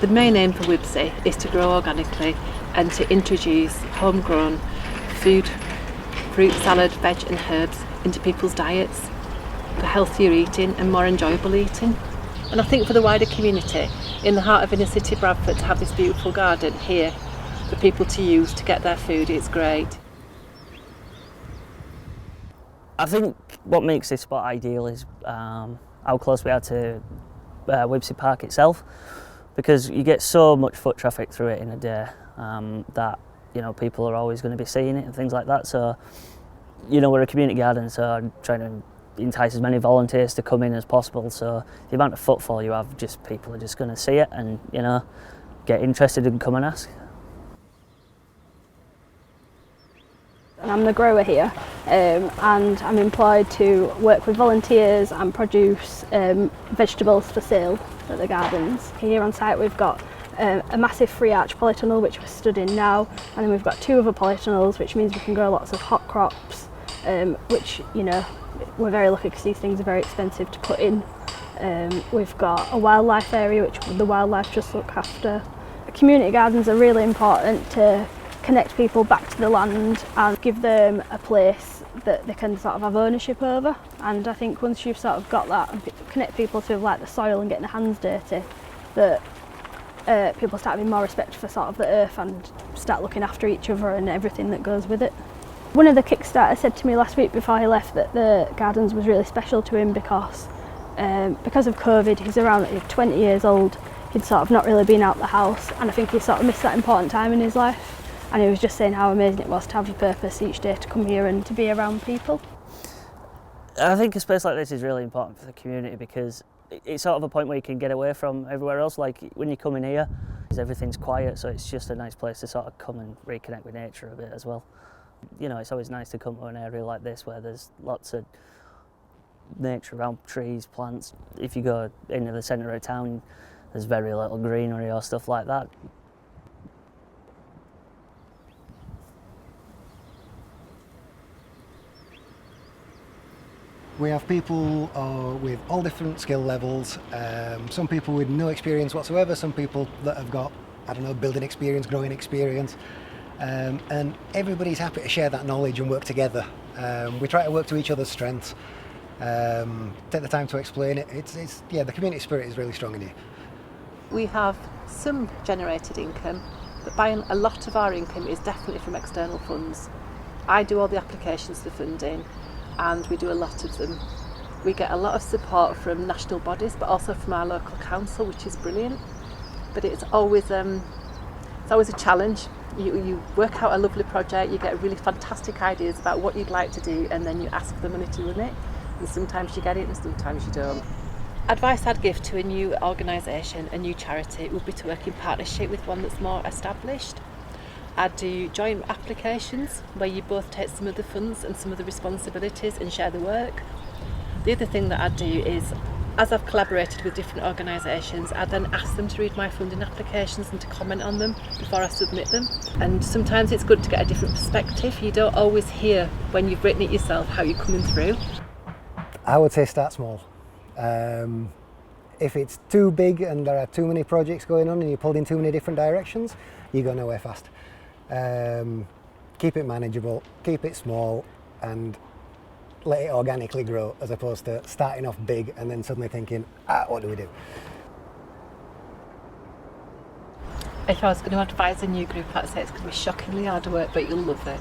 The main aim for Wibsey is to grow organically and to introduce homegrown food, fruit, salad, veg and herbs into people's diets for healthier eating and more enjoyable eating. And I think for the wider community, in the heart of inner city Bradford, to have this beautiful garden here for people to use to get their food, it's great. I think what makes this spot ideal is how close we are to Wibsey Park itself, because you get so much foot traffic through it in a day that people are always going to be seeing it and things like that. So we're a community garden, so I'm trying to entice as many volunteers to come in as possible. So the amount of footfall you have, just people are just going to see it and get interested and come and ask. I'm the grower here, and I'm employed to work with volunteers and produce vegetables for sale at the gardens. Here on site we've got a massive free arch polytunnel which we're stood in now, and then we've got 2 other polytunnels, which means we can grow lots of hot crops, which we're very lucky because these things are very expensive to put in. We've got a wildlife area which the wildlife just look after. Community gardens are really important to connect people back to the land and give them a place that they can sort of have ownership over. And I think once you've sort of got that and connect people to like the soil and getting their hands dirty, that people start having more respect for sort of the earth and start looking after each other and everything that goes with it. One of the Kickstarters said to me last week before he left that the gardens was really special to him because of COVID, he's around 20 years old, he'd sort of not really been out the house, and I think he sort of missed that important time in his life. And he was just saying how amazing it was to have a purpose each day to come here and to be around people. I think a space like this is really important for the community because it's sort of a point where you can get away from everywhere else. Like when you come in here, everything's quiet, so it's just a nice place to sort of come and reconnect with nature a bit as well. It's always nice to come to an area like this where there's lots of nature around, trees, plants. If you go into the centre of town, there's very little greenery or stuff like that. We have people with all different skill levels, some people with no experience whatsoever, some people that have got, building experience, growing experience, and everybody's happy to share that knowledge and work together. We try to work to each other's strengths, take the time to explain it. The community spirit is really strong in here. We have some generated income, but a lot of our income is definitely from external funds. I do all the applications for funding, and we do a lot of them. We get a lot of support from national bodies, but also from our local council, which is brilliant. But it's always a challenge. You work out a lovely project, you get really fantastic ideas about what you'd like to do, and then you ask for the money to run it. And sometimes you get it, and sometimes you don't. Advice I'd give to a new organisation, a new charity, would be to work in partnership with one that's more established. I'd do joint applications where you both take some of the funds and some of the responsibilities and share the work. The other thing that I'd do is, as I've collaborated with different organisations, I'd then ask them to read my funding applications and to comment on them before I submit them. And sometimes it's good to get a different perspective. You don't always hear when you've written it yourself how you're coming through. I would say start small. If it's too big and there are too many projects going on and you're pulled in too many different directions, you go nowhere fast. Keep it manageable, keep it small, and let it organically grow, as opposed to starting off big and then suddenly thinking, what do we do? If I was going to advise a new group, I'd say it's going to be shockingly hard work, but you'll love it.